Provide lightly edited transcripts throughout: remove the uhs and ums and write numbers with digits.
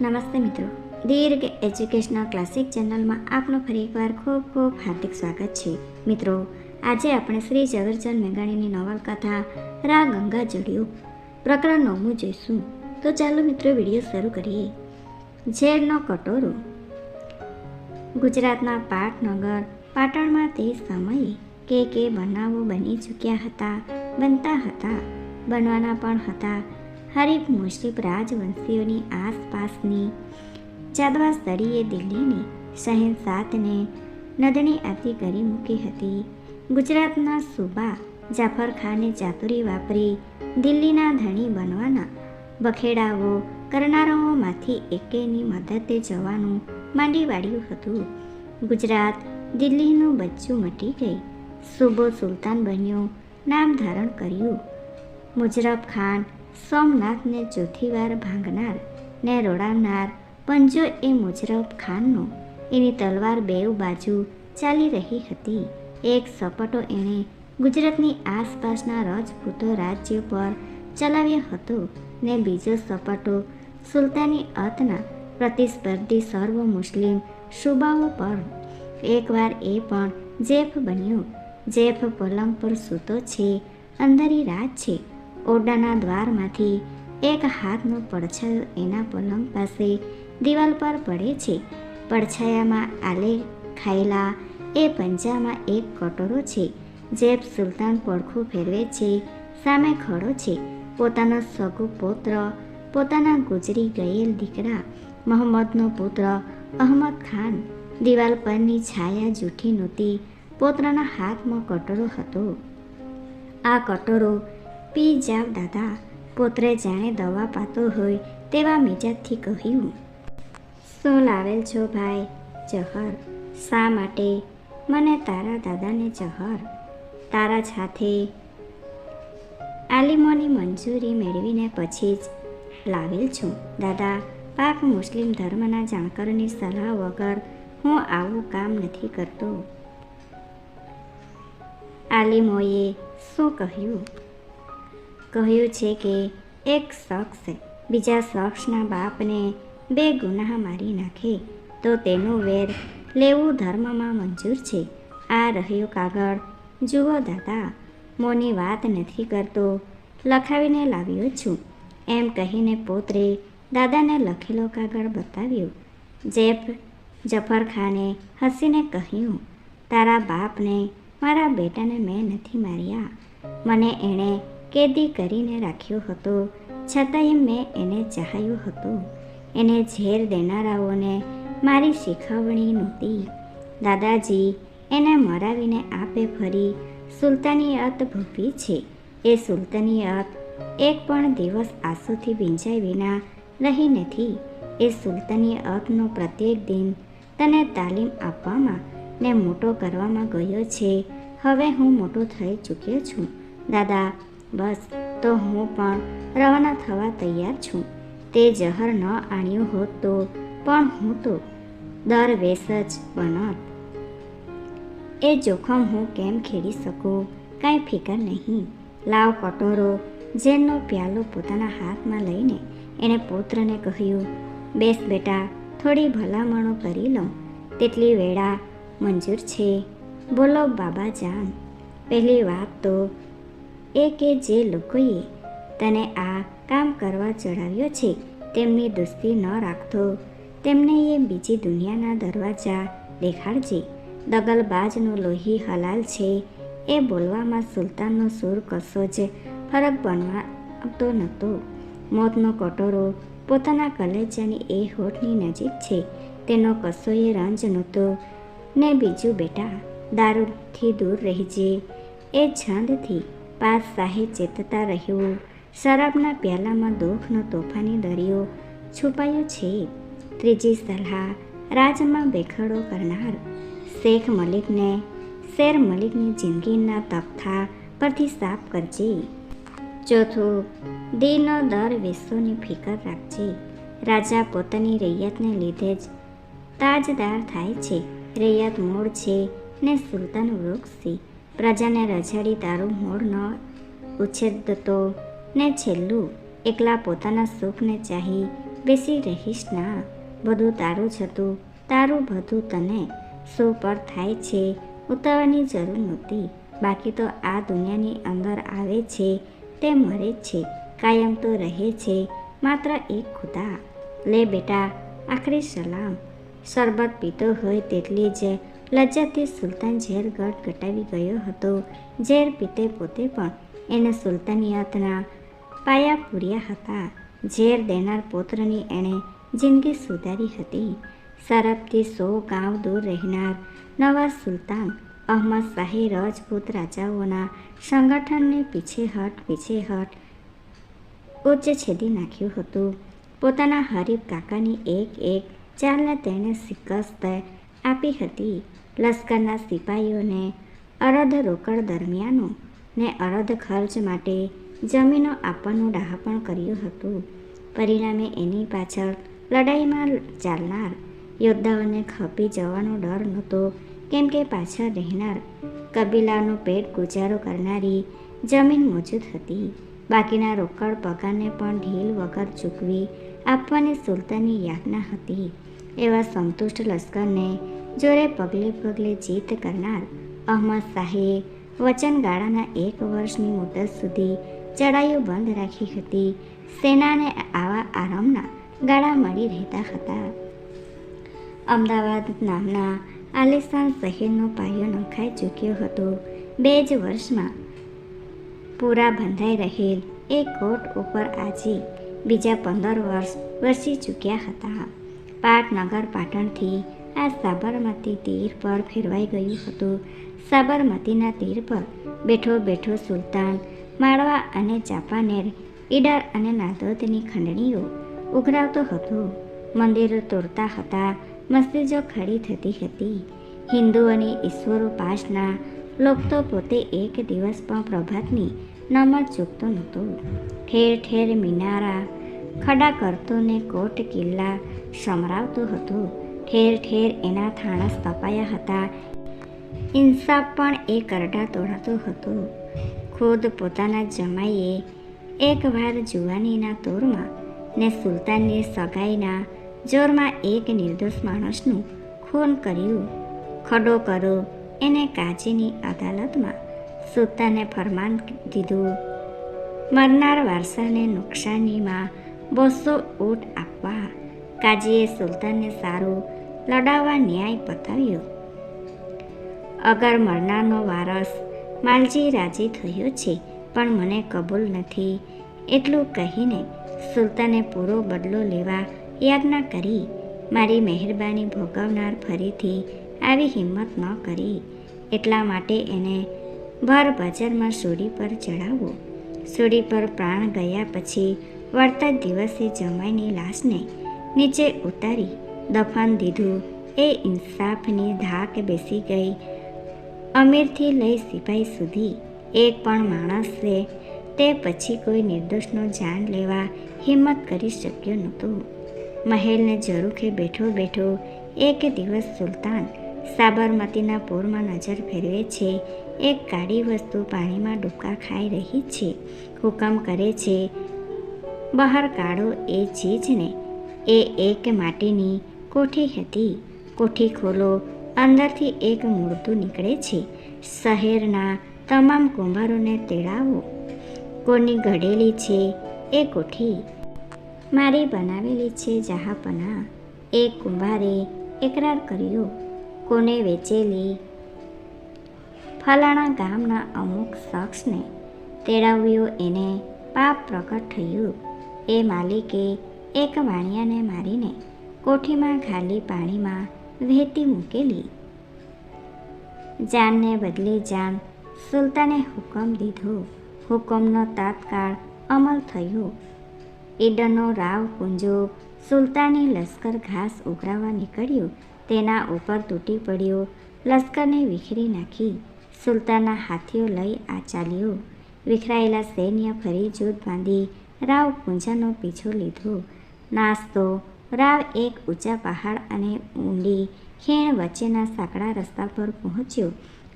નમસ્તે મિત્રો, દીર્ઘ educational classic ચેનલમાં આપનું ફરી એકવાર ખૂબ ખૂબ હાર્દિક સ્વાગત છે. મિત્રો, આજે આપણે શ્રી ઝવેરચંદ મેઘાણીની નવલકથા રા ગંગા જળિયો પ્રકરણ 9 જોઈશું. તો ચાલો મિત્રો વિડીયો શરૂ કરીએ. ઝેરનો કટોરો. ગુજરાતના પાટનગર પાટણમાં તે સમયે કે બનાવો બની ચૂક્યા હતા, બનતા હતા, બનવાના પણ હતા. હરીફ મુશ્રીફ રાજવંશીઓની આસપાસની જાદવા સડીએ દિલ્હીની શહેનશાહને નદણી આતી કરી મૂકી હતી. ગુજરાતના સુબા જાફર ખાને ચાતુરી વાપરી દિલ્હીના ધણી બનવાના બખેડાઓ કરનારાઓમાંથી એકેની મદદે જવાનું માંડી વાળ્યું હતું. ગુજરાત દિલ્હીનું બચ્ચું મટી ગઈ. સુબો સુલતાન બન્યો, નામ ધારણ કર્યું. મુજરફ ખાન સોમનાથને ચોથી વાર ભાંગનાર ને રોડાવનાર પંજો એ મુજરફ ખાનનો. એની તલવાર બેઉ બાજુ ચાલી રહી હતી. એક સપટો એણે ગુજરાતની આસપાસના રાજપૂતો રાજ્ય પર ચલાવ્યો હતો ને બીજો સપટો સુલતાની અતના પ્રતિસ્પર્ધી સર્વ મુસ્લિમ સુબાઓ પર. એકવાર એ પણ જેફ બન્યો. જેફ પલંગ પર સૂતો છે, અંધારી રાત છે. ઓરડાના દ્વારમાંથી એક હાથનો પડછાયો એના પલંગ પાસે દિવાલ પર પડે છે. પડછાયામાં આલે ખાયેલા એ પંજામાં એક કટોરો છે. જેફ સુલતાન પડખું ફેરવે છે, સામે ખડો છે. પોતાનો સગો પુત્ર, પોતાના ગુજરી ગયેલ દીકરા મોહમ્મદનો પુત્ર અહમદ ખાન. દિવાલ પરની છાયા જૂઠી નહોતી. પોતાના હાથમાં કટોરો હતો. આ કટોરો પી જાવ દાદા. પોત્રે જાણે દવા પાતો હોય તેવા મિજાજથી કહ્યું. શું લાવેલ છો ભાઈ? જહર. શા માટે? મને તારા દાદાને જહર તારા સાથે આલિમોની મંજૂરી મેળવીને પછી જ લાવેલ છું દાદા. પાક મુસ્લિમ ધર્મના જાણકારોની સલાહ વગર હું આવું કામ નથી કરતો. આલિમોએ શું કહ્યું? કહ્યું છે કે એક શખ્સ બીજા શખ્સના બાપને બે ગુનાહ મારી નાખે તો તેનું વેર લેવું ધર્મમાં મંજૂર છે. આ રહ્યો કાગળ, જુઓ દાદા. મોની વાત નથી કરતો, લખાવીને લાવ્યો છું. એમ કહીને પોત્રે દાદાને લખેલો કાગળ બતાવ્યો. જફર ખાને હસીને કહ્યું, તારા બાપને, મારા બેટાને મેં નથી માર્યા. મને એણે કેદી કરીને રાખ્યો હતો, છતાંય મેં એને ચાહ્યો હતો. એને ઝેર દેનારાઓને મારી શીખવણી નહોતી. દાદાજી એને મરાવીને આપે ફરી સુલતાનીયત ભોગવી છે. એ સુલતાનીયત એક પણ દિવસ આંસુથી ભીંજાય વિના રહી નથી. એ સુલતાનીયતનો પ્રત્યેક દિન તને તાલીમ આપવામાં ને મોટો કરવામાં ગયો છે. હવે હું મોટો થઈ ચૂક્યો છું દાદા. બસ, તો હું પણ રવાના થવા તૈયાર છું. તે જહર ન આણ્યું હોત તો પણ હું તો દરવેશ જ બનત. એ જોખમ હું કેમ ખેડી શકું? કાંઈ ફિકર નહીં. લાવ કટોરો. ઝેરનો પ્યાલો પોતાના હાથમાં લઈને એણે પુત્રને કહ્યું, બેસ બેટા, થોડી ભલામણો કરી લઉં તેટલી વેળા મંજૂર છે? બોલો બાબા જાન. પહેલી વાત તો એ કે જે લોકોએ તને આ કામ કરવા ચડાવ્યો છે તેમની દોસ્તી ન રાખતો. તેમને એ બીજી દુનિયાના દરવાજા દેખાડજે. દગલબાજનું લોહી હલાલ છે. એ બોલવામાં સુલતાનનો સૂર કશો જ ફરક બનવાતો નહોતો. મોતનો કટોરો પોતાના કલેજાની એ હોઠની નજીક છે. તેનો કશોય રંજ નહોતો. ને બીજું બેટા, દારૂથી દૂર રહેજે. એ છંદથી પાતશાહે ચેતતા રહ્યું. શરાબના પ્યાલામાં દુઃખનો તોફાની દરિયો છુપાયો છે. ત્રીજી સલાહ, રાજમાં બેખડો કરનાર શેખ મલિકને શેર મલિકની જિંદગીના તખ્તા પરથી સાફ કરજે. ચોથું, દીનો દર વિશ્વની ફિકર રાખજે. રાજા પોતાની રૈયતને લીધે જ તાજદાર થાય છે. રૈયત મૂળ છે ને સુલતાન વૃક્ષ છે. પ્રજાને રઝાડી તારું મૂળ ન ઉછેરતો ને છેલ્લું, એકલા પોતાના સુખને ચાહી બેસી રહીશ ના. બધું તારું જ હતું, તારું બધું તને શું પર થાય છે ઉતાવળની જરૂર નહોતી. બાકી તો આ દુનિયાની અંદર આવે છે તે મરે જ છે, કાયમ તો રહે છે માત્ર એક ખુદા. લે બેટા, આખરી સલામ. શરબત પીતો હોય તેટલી જ લજ્જતથી સુલતાન ઝેર ગટાવી ગયો હતો. ઝેર પીતે પોતે પણ એને સુલતાનિયતના પાયા પૂર્યા હતા. ઝેર દેનાર પુત્રની એણે જિંદગી સુધારી હતી. શરાબથી 100 ગાંવ દૂર રહેનાર નવા સુલતાન અહમદ શાહે રજપૂત રાજાઓના સંગઠનને પીછેહટ ઉચ્ચ છેદી નાખ્યું હતું. પોતાના હરીફ કાકાની એક ચાલને તેણે શિકસ્ત આપી હતી. લશ્કરના સિપાહીઓને અરધ રોકડ દરમિયાનો ને અરધ ખર્ચ માટે જમીનો આપવાનું ડહાપણ કર્યું હતું. પરિણામે એની પાછળ લડાઈમાં ચાલનાર યોદ્ધાઓને ખપી જવાનો ડર નહોતો, કેમ કે પાછળ રહેનાર કબીલાનું પેટ ગુજારો કરનારી જમીન મોજૂદ હતી. બાકીના રોકડ પગારને પણ ઢીલ વગર ચૂકવી આપવાની સુલતાનની યાજ્ઞા હતી. એવા સંતુષ્ટ લશ્કરને જોરે પગલે જીત કરનાર અહમદ શાહે વચનગાળાના 1 વર્ષની મુદત સુધી ચડાઈઓ બંધ રાખી હતી. સેનાને આવા આરામના ગાળા મળી રહેતા હતા. અમદાવાદ નામના આલિશાન શહેરનો પાયો નંખાઈ ચૂક્યો હતો. 2 જ વર્ષમાં પૂરા બંધાઈ રહેલ એ કોટ ઉપર આજે બીજા 15 વર્ષ વરસી ચૂક્યા હતા. પાટનગર પાટણથી આ સાબરમતી તીર પર ફેરવાઈ ગયું હતું. સાબરમતીના તીર પર બેઠો સુલતાન માળવા અને ચાંપાનેર, ઈડર અને નાદોદની ખંડણીઓ ઉઘરાવતો હતો. મંદિરો તોડતા હતા, મસ્જિદો ખડી થતી હતી. હિન્દુઓની ઈશ્વરોપાસના લોકતો પોતે એક દિવસ પણ પ્રભાતની નમત ચૂકતો નહોતો. ઠેર ઠેર મિનારા ખડા કરતો ને કોટ કિલ્લા સમરાવતો હતો. ઠેર ઠેર એના થાણા સ્થપાયા હતા. ઇન્સાફ પણ એ કરડા તોડાતો હતો. ખુદ પોતાના જમાઈએ એકવાર જુવાનીના તોરમાં ને સુલતાનની સગાઈના જોરમાં એક નિર્દોષ માણસનું ખૂન કર્યું. ખડો કરો એને કાજીની અદાલતમાં. સુલતાને ફરમાન દીધું, મરનાર વારસાને નુકસાનીમાં 200 ઊંટ આપવા. કાજીએ સુલતાનને સારું લડાવવા ન્યાય બતાવ્યો. અગર મરનારનો વારસ માલજી રાજી થયો છે, પણ મને કબૂલ નથી. એટલું કહીને સુલતાને પૂરો બદલો લેવા યાજ્ઞા કરી. મારી મહેરબાની ભોગવનાર ફરીથી આવી હિંમત ન કરી. એટલા માટે એને ભર બજારમાં સૂડી પર ચડાવો. સૂડી પર પ્રાણ ગયા પછી વળતા દિવસે જમાઈની લાશને નીચે ઉતારી દફન દીધું. એ ઇન્સાફની ધાક બેસી ગઈ. અમીરથી લઈ સિપાઈ સુધી એક પણ માણસે તે પછી કોઈ નિર્દોષનો જાન લેવા હિંમત કરી શક્યો નહોતો. મહેલને ઝરૂખે બેઠો એક દિવસ સુલતાન સાબરમતીના પૂરમાં નજર ફેરવે છે. એક કાળી વસ્તુ પાણીમાં ડૂબકા ખાઈ રહી છે. હુકમ કરે છે, બહાર કાઢો એ ચીજને. એ એક માટીની કોઠી હતી. કોઠી ખોલો, અંદરથી એક મૂર્તું નીકળે છે. શહેરના તમામ કુંભારોને તેડાવો. કોની ઘડેલી છે એ કોઠી? મારી બનાવેલી છે જહાંપના. એક કુંભારે એકરાર કર્યો. કોને વેચેલી? ફલાણા ગામના અમુક શખ્સને તેડાવ્યો. એને પાપ પ્રગટ થયું. એ માલિકે એક વાણિયાને મારીને કોઠીમાં ખાલી પાણીમાં વહેતી મૂકેલી. જાનને બદલે જાન. સુલતાને હુકમ દીધો. હુકમનો તાત્કાળ અમલ થયો. ઈડરનો રાવ પુંજો સુલતાની લશ્કર ઘાસ ઉઘરાવવા નીકળ્યો. તેના ઉપર તૂટી પડ્યો. લશ્કરને વિખેરી નાખી. સુલતાનના હાથીઓ લઈ આ ચાલ્યો. વિખરાયેલા સૈન્ય ફરી જૂથ બાંધી રાવ પુંજાનો પીછો લીધો. નાસ્તો રાવ એક ઊંચા પહાડ અને ઊંડી ખીણ વચ્ચેના સાંકડા રસ્તા પર પહોંચ્યો.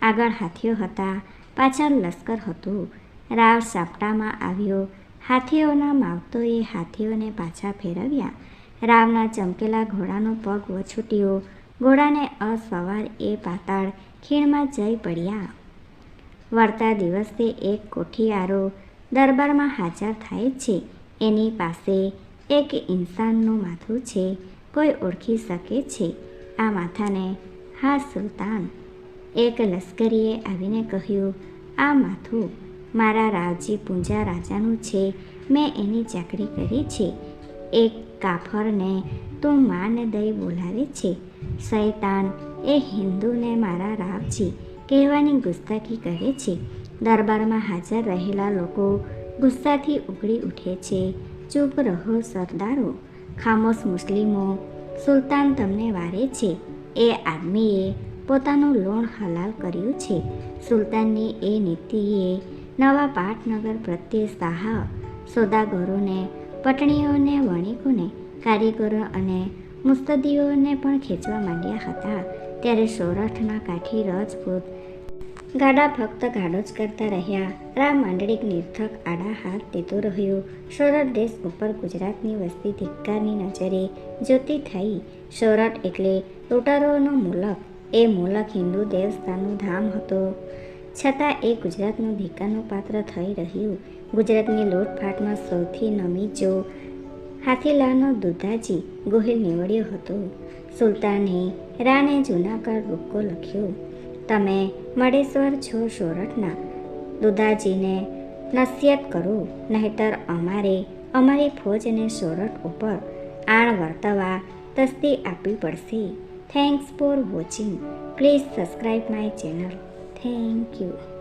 આગળ હાથીઓ હતા, પાછળ લશ્કર હતું. રાવ સાપટામાં આવ્યો. હાથીઓના માવતોએ હાથીઓને પાછા ફેરવ્યા. રાવના ચમકેલા ઘોડાનો પગ વછૂટ્યો. ઘોડાને અસવાર એ પાતાળ ખીણમાં જઈ પડ્યા. વળતા દિવસે એક કોઠિયારો દરબારમાં હાજર થાય છે. એની પાસે એક ઇન્સાનનું માથું છે. કોઈ ઓળખી શકે છે આ માથાને? હા, સુલતાન. એક લશ્કરીએ આવીને કહ્યું, આ માથું મારા રાવજી પૂંજા રાજાનું છે. મેં એની ચાકરી કરી છે. એક કાફરને તું માન દઈ બોલાવે છે. શૈતાન એ હિન્દુને મારા રાવજી કહેવાની ગુસ્તાખી કરે છે. દરબારમાં હાજર રહેલા લોકો ગુસ્સાથી ઉકળી ઉઠે છે. ચૂપ રહો સરદારો, ખામોશ મુસ્લિમો, સુલતાન તમને વારે છે. એ આદમીએ પોતાનું લોણ હલાલ કર્યું છે. સુલતાનની એ નીતિએ નવા પાટનગર પ્રત્યે સાહા સોદાગરોને, પટણીઓને, વણિકોને, કારીગરો અને મુસ્તદીઓને પણ ખેંચવા માંડ્યા હતા. ત્યારે સોરઠના કાઠી રાજપૂત ગાડા ફક્ત ગાડો જ કરતા રહ્યા. રામ માંડળીક નિર્થક આડા હાથ દેતો રહ્યો. સોરઠ દેશ ઉપર ગુજરાતની વસ્તી ધિક્કારની નજરે જોતી થઈ. સોરઠ એટલે લૂંટારોનો મુલક. એ મુલક હિન્દુ દેવસ્થાનનું ધામ હતો, છતાં એ ગુજરાતનું ધિક્કારનું પાત્ર થઈ રહ્યું. ગુજરાતની લૂંટફાટમાં સૌથી નમીજો હાથીલાલનો દુધાજી ગોહિલ નીવડ્યો હતો. સુલતાને રાને જૂનાગઢ રૂક્કો લખ્યો, તમે મળેશ્વર છો સોરઠના, દુધાજીને નસીહત કરો, નહીતર અમારે અમારી ફોજને સોરઠ ઉપર આણ વર્તવા તસ્દી આપવી પડશે. Thanks for watching. Please subscribe my channel. Thank you.